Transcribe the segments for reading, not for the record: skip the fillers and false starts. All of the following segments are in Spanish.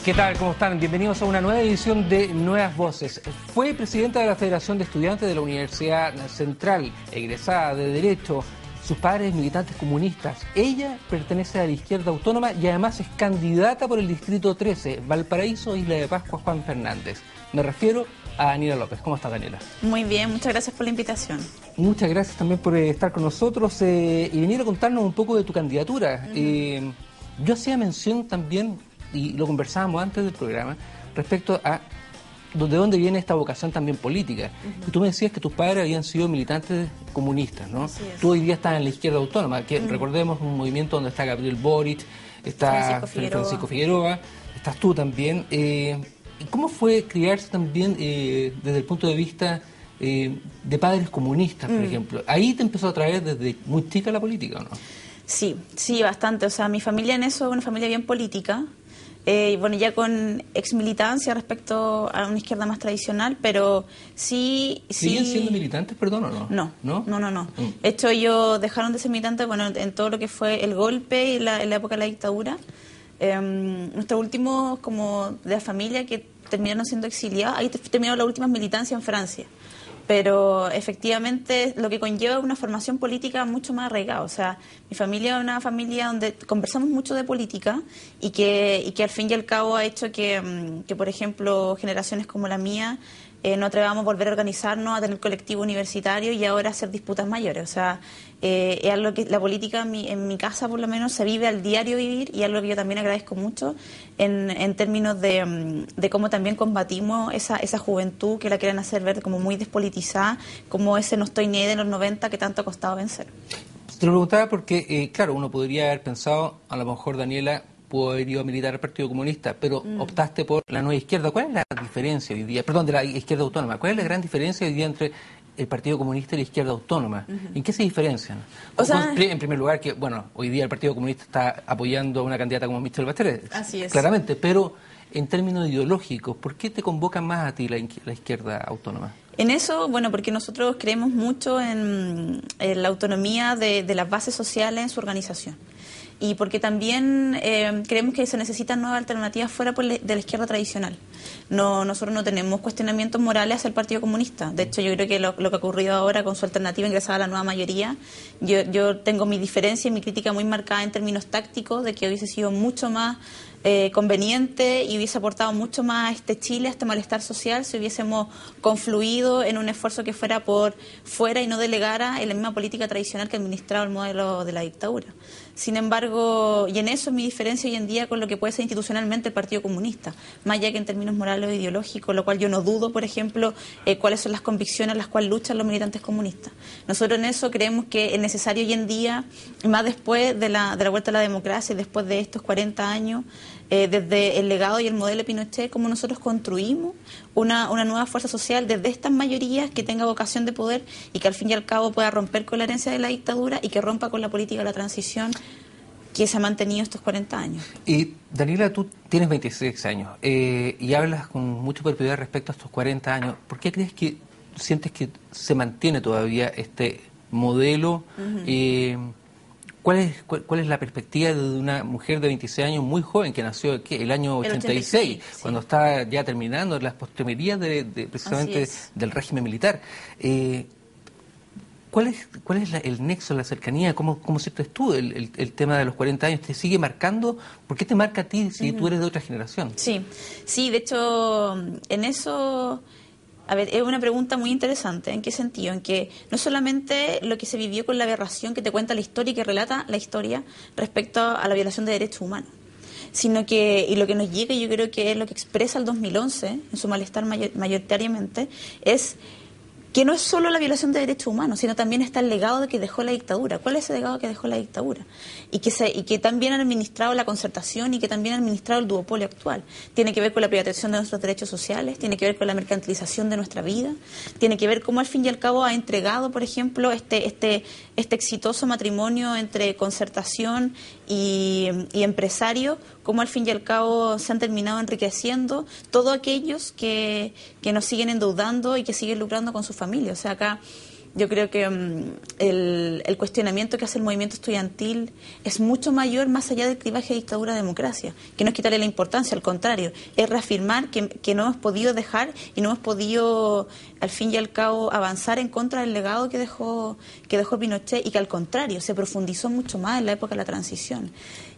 ¿Qué tal? ¿Cómo están? Bienvenidos a una nueva edición de Nuevas Voces. Fue presidenta de la Federación de Estudiantes de la Universidad Central, egresada de Derecho, sus padres militantes comunistas. Ella pertenece a la izquierda autónoma y además es candidata por el Distrito 13, Valparaíso, Isla de Pascua, Juan Fernández. Me refiero a Daniela López. ¿Cómo estás, Daniela? Muy bien, muchas gracias por la invitación. Muchas gracias también por estar con nosotros y venir a contarnos un poco de tu candidatura. Yo hacía mención también, y lo conversábamos antes del programa, respecto a de dónde viene esta vocación también política. Y tú me decías que tus padres habían sido militantes comunistas, ¿no? Tú hoy día estás en la izquierda autónoma, que recordemos un movimiento donde está Gabriel Boric, está Francisco Figueroa, estás tú también. ¿Cómo fue criarse también desde el punto de vista de padres comunistas, por ejemplo? ¿Ahí te empezó a atraer desde muy chica la política o no? Sí, bastante. O sea, mi familia en eso es una familia bien política. Bueno, ya con exmilitancia respecto a una izquierda más tradicional, pero sí... ¿Siguen siendo militantes, perdón, o no? No. De hecho, ellos dejaron de ser militantes, bueno, en todo lo que fue el golpe y en la época de la dictadura. Nuestros últimos, como de la familia, que terminaron siendo exiliados, ahí terminaron las últimas militancias en Francia. Pero efectivamente lo que conlleva una formación política mucho más arraigada. O sea, mi familia es una familia donde conversamos mucho de política y que al fin y al cabo ha hecho que por ejemplo, generaciones como la mía no atrevamos a volver a organizarnos, a tener colectivo universitario y ahora hacer disputas mayores. O sea, es algo que la política en mi casa por lo menos se vive al diario vivir y es algo que yo también agradezco mucho en términos de cómo también combatimos esa juventud que la quieren hacer ver como muy despolitizada, como ese no estoy ni de los 90 que tanto ha costado vencer. Te lo preguntaba porque, claro, uno podría haber pensado, a lo mejor Daniela pudo haber ido a militar al Partido Comunista, pero optaste por la nueva izquierda. ¿Cuál es la diferencia hoy día? Perdón, de la izquierda autónoma. ¿Cuál es la gran diferencia hoy día entre el Partido Comunista y la izquierda autónoma? ¿En qué se diferencian? O sea, en primer lugar, que bueno, hoy día el Partido Comunista está apoyando a una candidata como Michelle Bachelet. Así es. Claramente, pero en términos ideológicos, ¿por qué te convocan más a ti la izquierda autónoma? En eso, bueno, porque nosotros creemos mucho en la autonomía de las bases sociales en su organización. Y porque también creemos que se necesitan nuevas alternativas fuera de la izquierda tradicional. Nosotros no tenemos cuestionamientos morales hacia el Partido Comunista. De hecho, yo creo que lo que ha ocurrido ahora con su alternativa ingresada a la nueva mayoría, yo tengo mi diferencia y mi crítica muy marcada en términos tácticos, de que hubiese sido mucho más conveniente y hubiese aportado mucho más a este Chile, a este malestar social, si hubiésemos confluido en un esfuerzo que fuera por fuera y no delegara en la misma política tradicional que administraba el modelo de la dictadura. Sin embargo, y en eso es mi diferencia hoy en día con lo que puede ser institucionalmente el Partido Comunista, más allá que en términos morales o ideológicos, lo cual yo no dudo, por ejemplo, cuáles son las convicciones a las cuales luchan los militantes comunistas. Nosotros en eso creemos que es necesario hoy en día, más después de la vuelta a la democracia y después de estos 40 años, desde el legado y el modelo de Pinochet, cómo nosotros construimos una nueva fuerza social desde estas mayorías que tenga vocación de poder y que al fin y al cabo pueda romper con la herencia de la dictadura y que rompa con la política de la transición que se ha mantenido estos 40 años. Y Daniela, tú tienes 26 años y hablas con mucha propiedad respecto a estos 40 años. ¿Por qué sientes que se mantiene todavía este modelo? ¿Cuál es la perspectiva de una mujer de 26 años muy joven que nació el año 86, cuando está ya terminando las postrimerías precisamente del régimen militar? ¿Cuál es el nexo, la cercanía? ¿Cómo sientes tú el tema de los 40 años? ¿Te sigue marcando? ¿Por qué te marca a ti si tú eres de otra generación? Sí, de hecho, en eso... A ver, es una pregunta muy interesante. ¿En qué sentido? En que no solamente lo que se vivió con la aberración que te cuenta la historia y que relata la historia respecto a la violación de derechos humanos, sino que, y lo que nos llega, y yo creo que es lo que expresa el 2011, en su malestar mayoritariamente, es que no es solo la violación de derechos humanos, sino también está el legado que dejó la dictadura. ¿Cuál es ese legado que dejó la dictadura? Y que también han administrado la concertación y que también han administrado el duopolio actual. Tiene que ver con la privatización de nuestros derechos sociales, tiene que ver con la mercantilización de nuestra vida, tiene que ver cómo al fin y al cabo ha entregado, por ejemplo, este exitoso matrimonio entre concertación y empresario, cómo al fin y al cabo se han terminado enriqueciendo todos aquellos que nos siguen endeudando y que siguen lucrando con su familia. O sea, acá Yo creo que el cuestionamiento que hace el movimiento estudiantil es mucho mayor, más allá del clivaje de dictadura a democracia, que no es quitarle la importancia, al contrario, es reafirmar que no hemos podido dejar y no hemos podido, al fin y al cabo, avanzar en contra del legado que dejó Pinochet, y que al contrario se profundizó mucho más en la época de la transición.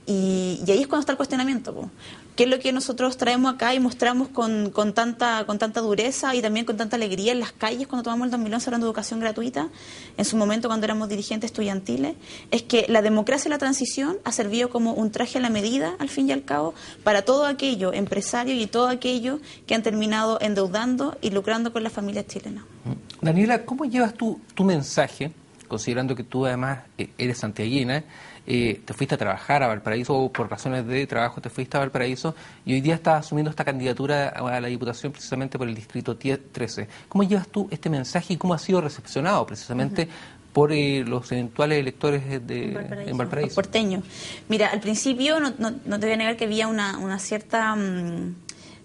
Y ahí es cuando está el cuestionamiento, po. ¿Qué es lo que nosotros traemos acá y mostramos con tanta dureza y también con tanta alegría en las calles cuando tomamos el 2011 hablando de educación gratuita, en su momento cuando éramos dirigentes estudiantiles? Es que la democracia y la transición ha servido como un traje a la medida, al fin y al cabo, para todo aquello empresario y todo aquello que han terminado endeudando y lucrando con las familias chilenas. Daniela, ¿cómo llevas tu mensaje, considerando que tú además eres santiaguina? Te fuiste a trabajar a Valparaíso, o por razones de trabajo te fuiste a Valparaíso, y hoy día estás asumiendo esta candidatura a la Diputación precisamente por el Distrito 13. ¿Cómo llevas tú este mensaje y cómo ha sido recepcionado precisamente por los eventuales electores en Valparaíso? Los porteños. Mira, al principio no te voy a negar que había una cierta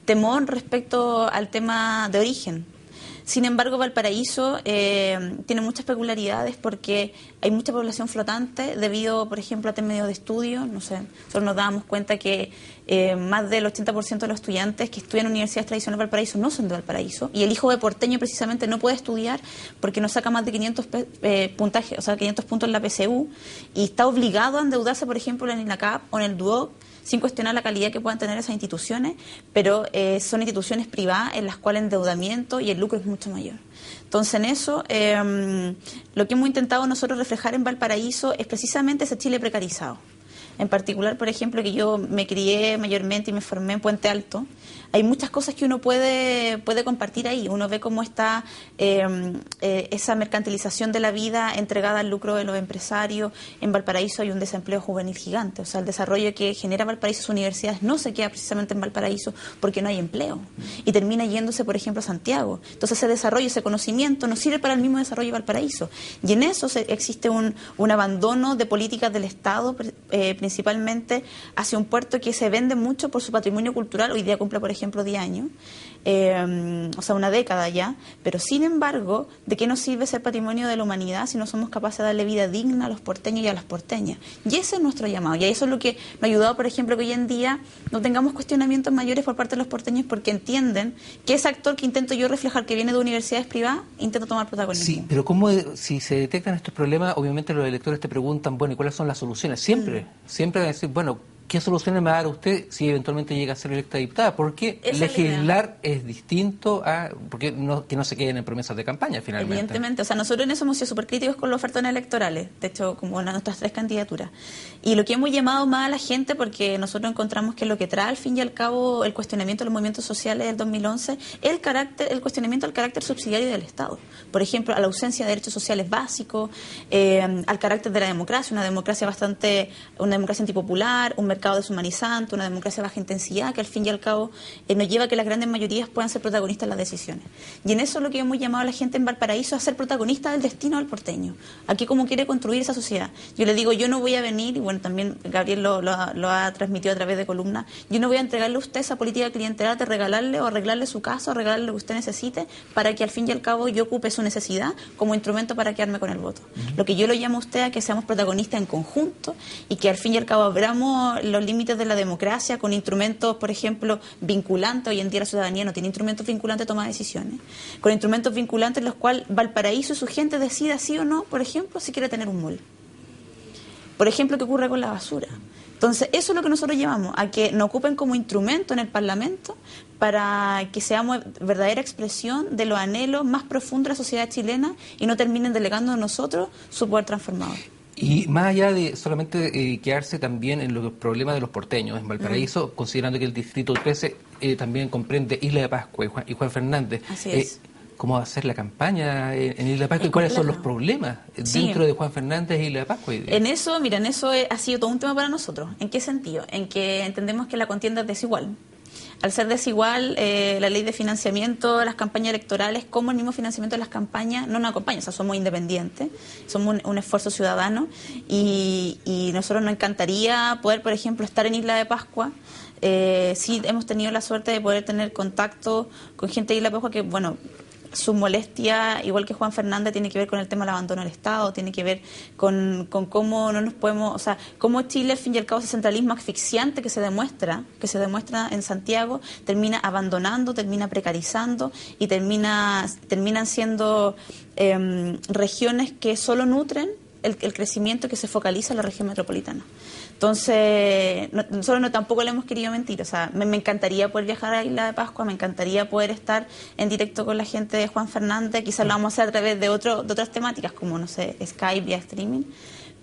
temor respecto al tema de origen. Sin embargo, Valparaíso tiene muchas peculiaridades porque hay mucha población flotante debido, por ejemplo, a medios de estudio. No sé, nosotros nos dábamos cuenta que más del 80% de los estudiantes que estudian en universidades tradicionales de Valparaíso no son de Valparaíso, y el hijo de porteño precisamente no puede estudiar porque no saca más de 500 puntajes, o sea, 500 puntos en la PSU, y está obligado a endeudarse, por ejemplo, en el INACAP o en el DUOC, sin cuestionar la calidad que puedan tener esas instituciones, pero son instituciones privadas en las cuales el endeudamiento y el lucro es mucho mayor. Entonces, en eso, lo que hemos intentado nosotros reflejar en Valparaíso es precisamente ese Chile precarizado. En particular, por ejemplo, que yo me crié mayormente y me formé en Puente Alto, hay muchas cosas que uno puede compartir ahí. Uno ve cómo está esa mercantilización de la vida entregada al lucro de los empresarios. En Valparaíso hay un desempleo juvenil gigante. O sea, el desarrollo que genera Valparaíso, sus universidades, no se queda precisamente en Valparaíso porque no hay empleo. Y termina yéndose, por ejemplo, a Santiago. Entonces, ese desarrollo, ese conocimiento, no sirve para el mismo desarrollo de Valparaíso. Y en eso existe un abandono de políticas del Estado, principalmente hacia un puerto que se vende mucho por su patrimonio cultural. Hoy día cumple, por ejemplo, 10 años, o sea, una década ya, pero sin embargo, ¿de qué nos sirve ser patrimonio de la humanidad si no somos capaces de darle vida digna a los porteños y a las porteñas? Y ese es nuestro llamado, y eso es lo que me ha ayudado, por ejemplo, que hoy en día no tengamos cuestionamientos mayores por parte de los porteños, porque entienden que ese actor que intento yo reflejar, que viene de universidades privadas, intenta tomar protagonismo. Sí, pero ¿cómo, si se detectan estos problemas, obviamente los electores te preguntan, bueno, ¿y cuáles son las soluciones? Siempre van a decir, bueno, ¿qué soluciones me va a dar usted si eventualmente llega a ser electa diputada? Porque legislar es distinto a que no se queden en promesas de campaña, finalmente. Evidentemente, o sea, nosotros en eso hemos sido súper críticos con los ofertones electorales, de hecho, como nuestras 3 candidaturas. Y lo que hemos llamado más a la gente, porque nosotros encontramos que lo que trae al fin y al cabo el cuestionamiento de los movimientos sociales del 2011 es el cuestionamiento al carácter subsidiario del Estado. Por ejemplo, a la ausencia de derechos sociales básicos, al carácter de la democracia, una democracia antipopular, un mercado deshumanizante, una democracia de baja intensidad, que al fin y al cabo nos lleva a que las grandes mayorías puedan ser protagonistas de las decisiones. Y en eso es lo que hemos llamado a la gente en Valparaíso, a ser protagonista del destino del porteño. Aquí cómo quiere construir esa sociedad. Yo le digo, yo no voy a venir, y bueno, también Gabriel lo ha transmitido a través de columnas, yo no voy a entregarle a usted esa política clientelar de regalarle o arreglarle su casa o arreglarle lo que usted necesite para que al fin y al cabo yo ocupe su necesidad como instrumento para quedarme con el voto. Lo que yo lo llamo a usted a que seamos protagonistas en conjunto y que al fin y al cabo abramos los límites de la democracia con instrumentos, por ejemplo, vinculantes. Hoy en día la ciudadanía no tiene instrumentos vinculantes de toma de decisiones. Con instrumentos vinculantes en los cuales Valparaíso y su gente decida sí o no, por ejemplo, si quiere tener un mall. Por ejemplo, ¿qué ocurre con la basura? Entonces, eso es lo que nosotros llevamos, a que nos ocupen como instrumento en el Parlamento para que seamos verdadera expresión de los anhelos más profundos de la sociedad chilena y no terminen delegando a nosotros su poder transformador. Y más allá de solamente quedarse también en los problemas de los porteños en Valparaíso, considerando que el Distrito 13 también comprende Isla de Pascua y Juan Fernández. Así es. ¿Cómo va a ser la campaña en Isla de Pascua y cuáles son los problemas dentro de Juan Fernández e Isla de Pascua? En eso ha sido todo un tema para nosotros. ¿En qué sentido? En que entendemos que la contienda es desigual. Al ser desigual, la ley de financiamiento de las campañas electorales, como el mismo financiamiento de las campañas, no nos acompaña. O sea, somos independientes, somos un esfuerzo ciudadano y nosotros nos encantaría poder, por ejemplo, estar en Isla de Pascua. Sí hemos tenido la suerte de poder tener contacto con gente de Isla de Pascua que, bueno, su molestia, igual que Juan Fernández, tiene que ver con el tema del abandono del Estado, tiene que ver con cómo no nos podemos, o sea, cómo Chile, al fin y al cabo, ese centralismo asfixiante que se demuestra en Santiago, termina abandonando, termina precarizando y terminan siendo regiones que solo nutren el crecimiento que se focaliza en la región metropolitana. Entonces, nosotros tampoco le hemos querido mentir. O sea, me encantaría poder viajar a Isla de Pascua, me encantaría poder estar en directo con la gente de Juan Fernández. Quizás lo vamos a hacer a través de otras temáticas, como, no sé, Skype, vía streaming.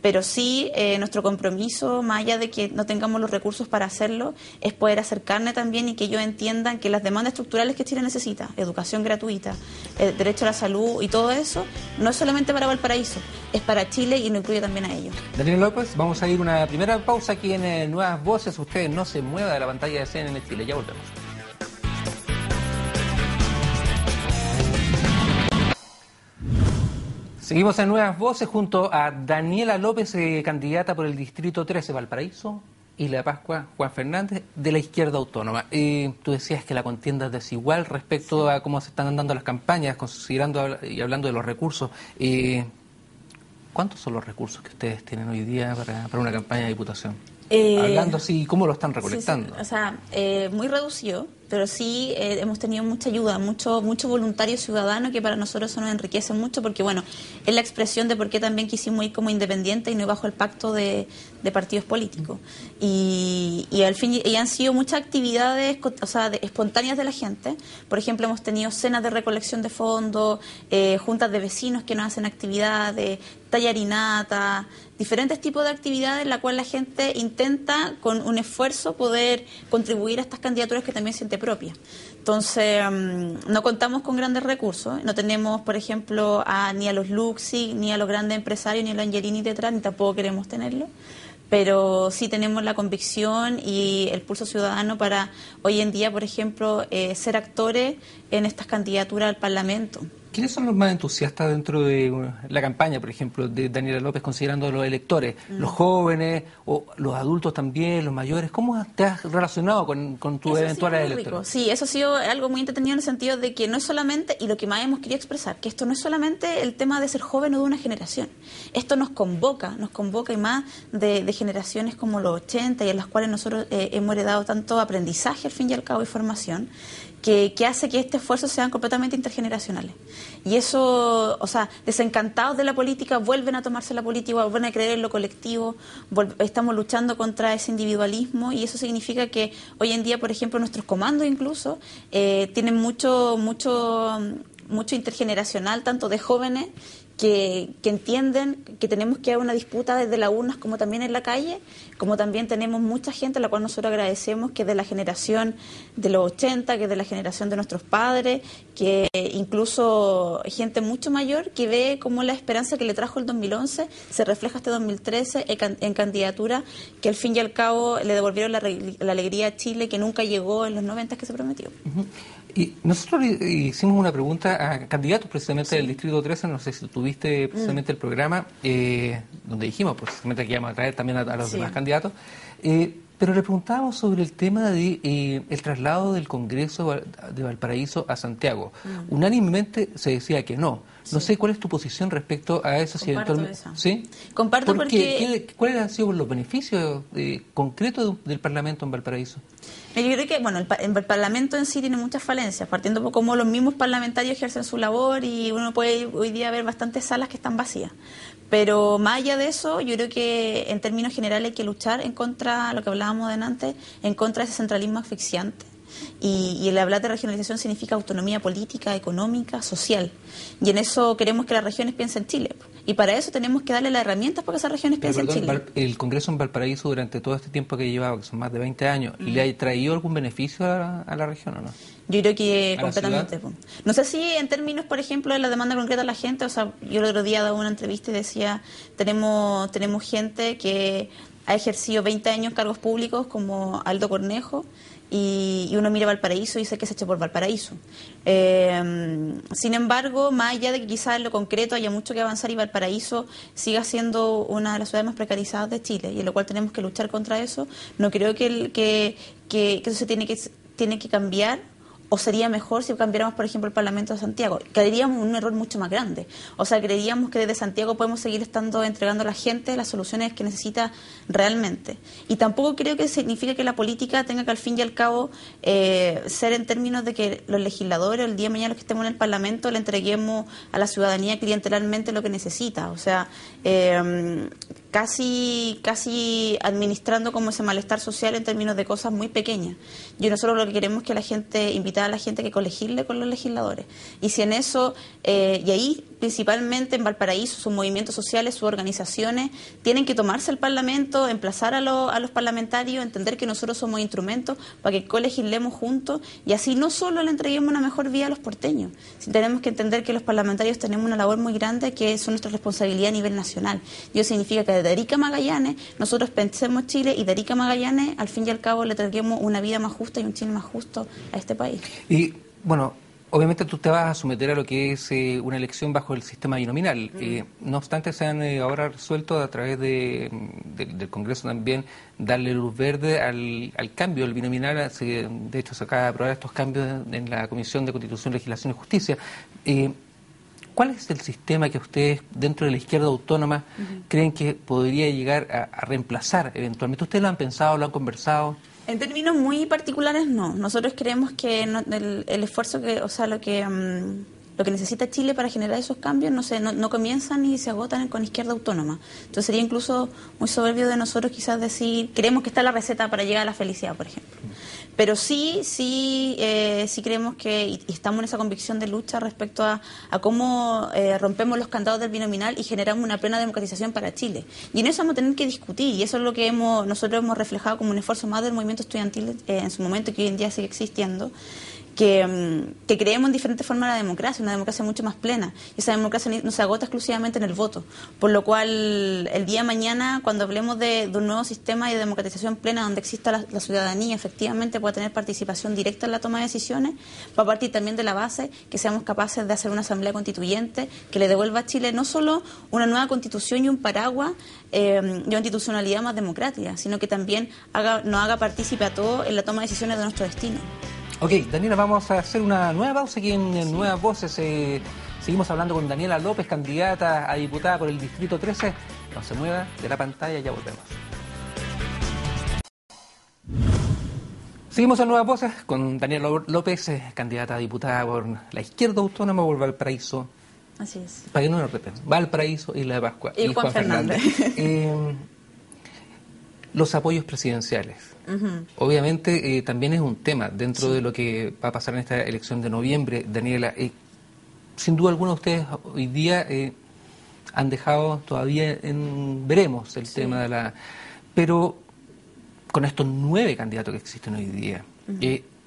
Pero sí, nuestro compromiso, más allá de que no tengamos los recursos para hacerlo, es poder acercarme también y que ellos entiendan que las demandas estructurales que Chile necesita, educación gratuita, derecho a la salud y todo eso, no es solamente para Valparaíso, es para Chile y nos incluye también a ellos. Daniel López, vamos a ir una primera pausa aquí en Nuevas Voces. Ustedes no se muevan de la pantalla de CNN Chile, ya volvemos. Seguimos en Nuevas Voces junto a Daniela López, candidata por el Distrito 13, Valparaíso, Isla de Pascua, Juan Fernández, de la izquierda autónoma. Tú decías que la contienda es desigual respecto a cómo se están dando las campañas, considerando y hablando de los recursos. ¿Cuántos son los recursos que ustedes tienen hoy día para una campaña de diputación? Hablando así, ¿cómo lo están recolectando? Sí. O sea, muy reducido, pero sí hemos tenido mucha ayuda, mucho voluntario ciudadano que para nosotros eso nos enriquece mucho porque, bueno, es la expresión de por qué también quisimos ir como independientes y no bajo el pacto de partidos políticos. Y al fin y han sido muchas actividades, o sea, espontáneas de la gente. Por ejemplo, hemos tenido cenas de recolección de fondos, juntas de vecinos que nos hacen actividades, tallarinata, diferentes tipos de actividades en la cual la gente intenta con un esfuerzo poder contribuir a estas candidaturas que también siente propia. Entonces, no contamos con grandes recursos, no tenemos, por ejemplo, ni a los Luxi, ni a los grandes empresarios, ni a los Angelini detrás, ni tampoco queremos tenerlo, pero sí tenemos la convicción y el pulso ciudadano para hoy en día, por ejemplo, ser actores en estas candidaturas al Parlamento. ¿Quiénes son los más entusiastas dentro de la campaña, por ejemplo, de Daniela López, considerando los electores? ¿Los jóvenes o los adultos también, los mayores? ¿Cómo te has relacionado con tus eventuales electores? Sí, eso ha sido algo muy entretenido en el sentido de que no es solamente, y lo que más hemos querido expresar, que esto no es solamente el tema de ser joven o de una generación. Esto nos convoca y más de generaciones como los 80 y en las cuales nosotros hemos heredado tanto aprendizaje, al fin y al cabo, y formación, que hace que este esfuerzo sean completamente intergeneracionales. Y eso, o sea, desencantados de la política, vuelven a tomarse la política, vuelven a creer en lo colectivo, estamos luchando contra ese individualismo y eso significa que hoy en día, por ejemplo, nuestros comandos incluso tienen mucho intergeneracional, tanto de jóvenes que entienden que tenemos que haber una disputa desde las urnas como también en la calle, como también tenemos mucha gente a la cual nosotros agradecemos que es de la generación de los 80, que es de la generación de nuestros padres, que incluso gente mucho mayor que ve cómo la esperanza que le trajo el 2011 se refleja este 2013 en candidatura que al fin y al cabo le devolvieron la alegría a Chile que nunca llegó en los 90 que se prometió. Uh-huh. Y nosotros hicimos una pregunta a candidatos precisamente del Distrito 13, no sé si tuviste precisamente el programa, donde dijimos precisamente que íbamos a traer también a los demás candidatos, pero le preguntábamos sobre el tema de el traslado del Congreso de Valparaíso a Santiago. Unánimemente se decía que no. No sé cuál es tu posición respecto a eso. Comparto esa. ¿Sí? Comparto porque... ¿Cuáles han sido los beneficios concretos del Parlamento en Valparaíso? Yo creo que, bueno, el Parlamento en sí tiene muchas falencias, partiendo por cómo los mismos parlamentarios ejercen su labor y uno puede hoy día ver bastantes salas que están vacías. Pero más allá de eso, yo creo que en términos generales hay que luchar en contra, lo que hablábamos delante, en contra de ese centralismo asfixiante. Y el hablar de regionalización significa autonomía política, económica, social. Y en eso queremos que las regiones piensen en Chile. Y para eso tenemos que darle las herramientas para que esas regiones piensen en Chile. ¿El Congreso en Valparaíso durante todo este tiempo que llevaba, que son más de 20 años, le ha traído algún beneficio a la región o no? Yo creo que completamente. No sé si en términos, por ejemplo, de la demanda concreta de la gente, o sea, yo el otro día daba una entrevista y decía, tenemos gente que ha ejercido 20 años cargos públicos como Aldo Cornejo, y uno mira Valparaíso y dice que se eche por Valparaíso. Sin embargo, más allá de que quizás en lo concreto haya mucho que avanzar y Valparaíso siga siendo una de las ciudades más precarizadas de Chile, y en lo cual tenemos que luchar contra eso, no creo que eso se tiene que cambiar ¿O sería mejor si cambiáramos, por ejemplo, el Parlamento de Santiago? Caeríamos en un error mucho más grande. O sea, creeríamos que desde Santiago podemos seguir entregando a la gente las soluciones que necesita realmente. Y tampoco creo que signifique que la política tenga que, al fin y al cabo, ser en términos de que los legisladores, el día de mañana los que estemos en el Parlamento, le entreguemos a la ciudadanía clientelarmente lo que necesita. O sea, casi administrando como ese malestar social en términos de cosas muy pequeñas. Y nosotros lo que queremos es que la gente, invitar a la gente que colegisle con los legisladores. Y si en eso, y ahí principalmente en Valparaíso, sus movimientos sociales, sus organizaciones, tienen que tomarse el Parlamento, emplazar a los parlamentarios, entender que nosotros somos instrumentos para que colegislemos juntos y así no solo le entreguemos una mejor vida a los porteños, sino tenemos que entender que los parlamentarios tenemos una labor muy grande que es nuestra responsabilidad a nivel nacional. Y eso significa que de Arica a Magallanes nosotros pensemos Chile y de Arica a Magallanes al fin y al cabo le entreguemos una vida más justa y un Chile más justo a este país. Y bueno, obviamente tú te vas a someter a lo que es una elección bajo el sistema binominal. No obstante, se han ahora resuelto a través del Congreso también darle luz verde al cambio del binominal. De hecho, se acaba de aprobar estos cambios en la Comisión de Constitución, Legislación y Justicia. ¿Cuál es el sistema que ustedes, dentro de la izquierda autónoma, creen que podría llegar a reemplazar eventualmente? ¿Ustedes lo han pensado, lo han conversado? En términos muy particulares, no. Nosotros creemos que el esfuerzo lo que necesita Chile para generar esos cambios no comienzan ni se agotan con izquierda autónoma. Entonces sería incluso muy soberbio de nosotros quizás decir, creemos que está la receta para llegar a la felicidad, por ejemplo. Pero sí creemos que, y estamos en esa convicción de lucha respecto a cómo rompemos los candados del binominal y generamos una plena democratización para Chile. Y en eso vamos a tener que discutir, y eso es lo que nosotros hemos reflejado como un esfuerzo más del movimiento estudiantil en su momento, y que hoy en día sigue existiendo, que creemos en diferentes formas de la democracia, una democracia mucho más plena. Y esa democracia no se agota exclusivamente en el voto. Por lo cual, el día de mañana, cuando hablemos de un nuevo sistema de democratización plena, donde exista la ciudadanía, efectivamente pueda tener participación directa en la toma de decisiones, va a partir también de la base que seamos capaces de hacer una asamblea constituyente que le devuelva a Chile no solo una nueva constitución y un paraguas y una institucionalidad más democrática, sino que también nos haga partícipe a todos en la toma de decisiones de nuestro destino. Ok, Daniela, vamos a hacer una nueva pausa aquí en Nuevas Voces. Seguimos hablando con Daniela López, candidata a diputada por el Distrito 13. No se mueva de la pantalla, ya volvemos. Seguimos en Nuevas Voces con Daniela López, candidata a diputada por la izquierda autónoma por Valparaíso. Así es. Para que no nos repiten, Valparaíso, Isla de Pascua. Y Juan Fernández. Los apoyos presidenciales. Obviamente también es un tema dentro de lo que va a pasar en esta elección de noviembre, Daniela. Sin duda alguna ustedes hoy día han dejado todavía veremos el tema de la... Pero con estos 9 candidatos que existen hoy día,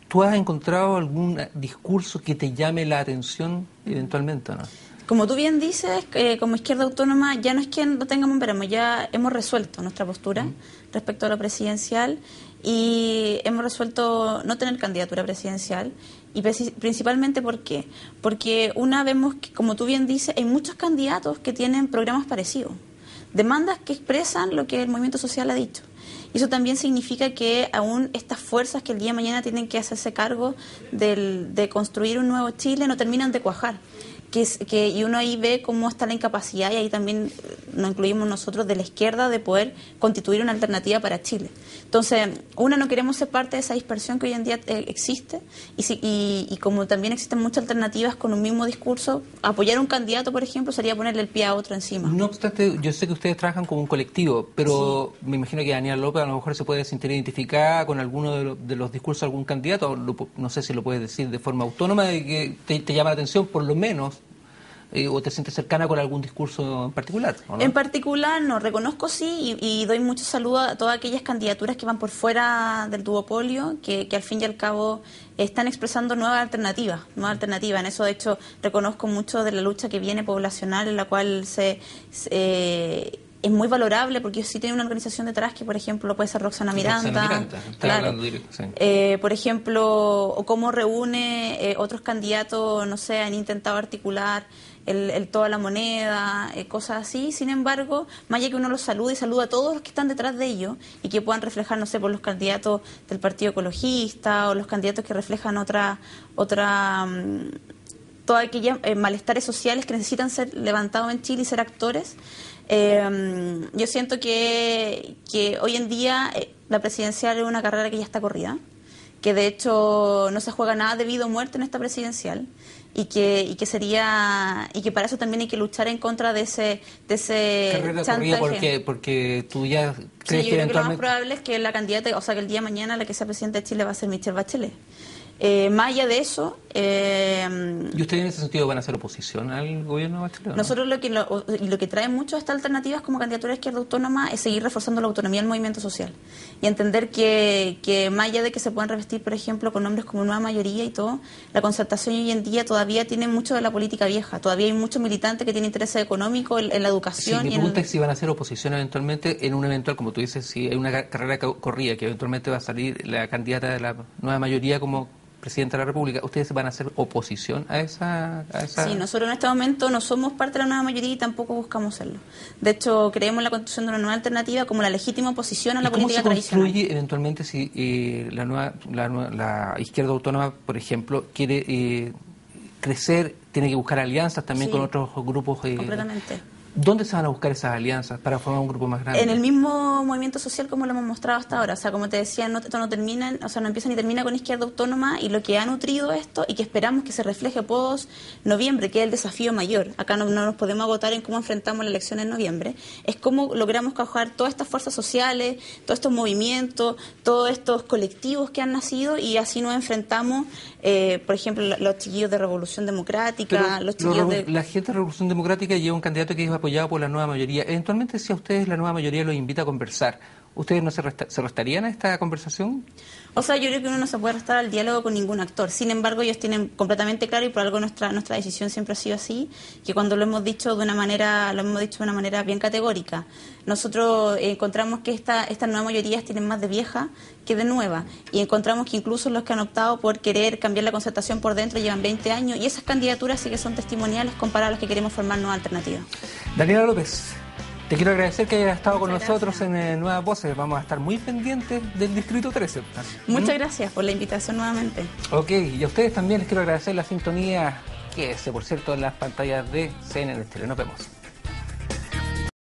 ¿tú has encontrado algún discurso que te llame la atención eventualmente o no? Como tú bien dices, como izquierda autónoma ya no es que no tengamos veremos, ya hemos resuelto nuestra postura respecto a lo presidencial y hemos resuelto no tener candidatura presidencial. Y principalmente, ¿por qué? Porque vemos que, como tú bien dices, hay muchos candidatos que tienen programas parecidos, demandas que expresan lo que el movimiento social ha dicho. Y eso también significa que aún estas fuerzas que el día de mañana tienen que hacerse cargo de construir un nuevo Chile no terminan de cuajar. Y uno ahí ve cómo está la incapacidad, y ahí también nos incluimos nosotros de la izquierda, de poder constituir una alternativa para Chile. Entonces, no queremos ser parte de esa dispersión que hoy en día existe, y como también existen muchas alternativas con un mismo discurso, apoyar a un candidato, por ejemplo, sería ponerle el pie a otro encima. No obstante, yo sé que ustedes trabajan como un colectivo, pero sí, me imagino que Daniela López a lo mejor se puede sentir identificada con alguno de los discursos de algún candidato, no sé si lo puedes decir de forma autónoma, de que te llama la atención, por lo menos, o te sientes cercana con algún discurso en particular, ¿o no? En particular no, reconozco sí, y doy mucho saludo a todas aquellas candidaturas que van por fuera del duopolio, que al fin y al cabo están expresando nuevas alternativas. En eso, de hecho, reconozco mucho de la lucha que viene poblacional, en la cual es muy valorable porque sí tiene una organización detrás que, por ejemplo, puede ser Roxana Miranda. Claro. Sí. Por ejemplo, o cómo reúne otros candidatos, no sé, han intentado articular el toda la moneda, cosas así. Sin embargo, más allá que uno los salude y saluda a todos los que están detrás de ellos y que puedan reflejar, no sé, por los candidatos del Partido Ecologista o los candidatos que reflejan todas aquellas malestares sociales que necesitan ser levantados en Chile y ser actores. Yo siento que hoy en día la presidencial es una carrera que ya está corrida, que de hecho no se juega nada de vida o muerte en esta presidencial y que para eso también hay que luchar en contra de ese carrera corrida porque tú ya crees yo que creo que lo más eventualmente probable es que la candidata, o sea, que el día de mañana la que sea presidenta de Chile va a ser Michelle Bachelet. Más allá de eso... ¿Y ustedes en ese sentido van a hacer oposición al gobierno de Bachelet, ¿no? Nosotros lo que trae mucho a estas alternativas como candidatura de izquierda autónoma es seguir reforzando la autonomía del movimiento social y entender que más allá de que se puedan revestir, por ejemplo, con nombres como Nueva Mayoría y todo, la concertación hoy en día todavía tiene mucho de la política vieja, todavía hay muchos militantes que tienen intereses económicos en la educación. Sí, mi pregunta es si van a hacer oposición eventualmente en un eventual, como tú dices, si hay una carrera corrida que eventualmente va a salir la candidata de la Nueva Mayoría como presidenta de la República, ¿ustedes van a hacer oposición a esa...? Sí, nosotros en este momento no somos parte de la nueva mayoría y tampoco buscamos serlo. De hecho, creemos en la construcción de una nueva alternativa como la legítima oposición a la política tradicional. ¿Cómo se construye eventualmente si la izquierda autónoma, por ejemplo, quiere crecer, tiene que buscar alianzas también con otros grupos? Completamente. ¿Dónde se van a buscar esas alianzas para formar un grupo más grande? En el mismo movimiento social como lo hemos mostrado hasta ahora. O sea, como te decía, esto no termina, o sea, no empieza ni termina con izquierda autónoma, y lo que ha nutrido esto y que esperamos que se refleje post noviembre, que es el desafío mayor. Acá no nos podemos agotar en cómo enfrentamos la elección en noviembre. Es cómo logramos cuajar todas estas fuerzas sociales, todos estos movimientos, todos estos colectivos que han nacido, y así nos enfrentamos, por ejemplo, los chiquillos de Revolución Democrática, los chiquillos de... La gente de Revolución Democrática lleva un candidato que es apoyado por la nueva mayoría. Eventualmente, si a ustedes la nueva mayoría los invita a conversar, ¿ustedes no se restarían a esta conversación? O sea, yo creo que uno no se puede restar al diálogo con ningún actor. Sin embargo, ellos tienen completamente claro, y por algo nuestra decisión siempre ha sido así, que cuando lo hemos dicho de una manera bien categórica. Nosotros encontramos que estas nuevas mayorías tienen más de vieja que de nueva, y encontramos que incluso los que han optado por querer cambiar la concertación por dentro llevan 20 años, y esas candidaturas sí que son testimoniales comparadas a las que queremos formar nuevas alternativas. Daniela López, te quiero agradecer que hayas estado con Muchas nosotros gracias. en Nuevas Voces. Vamos a estar muy pendientes del Distrito 13. Muchas gracias por la invitación nuevamente. Ok, y a ustedes también les quiero agradecer la sintonía, que es, por cierto, en las pantallas de CNN Chile. Nos vemos.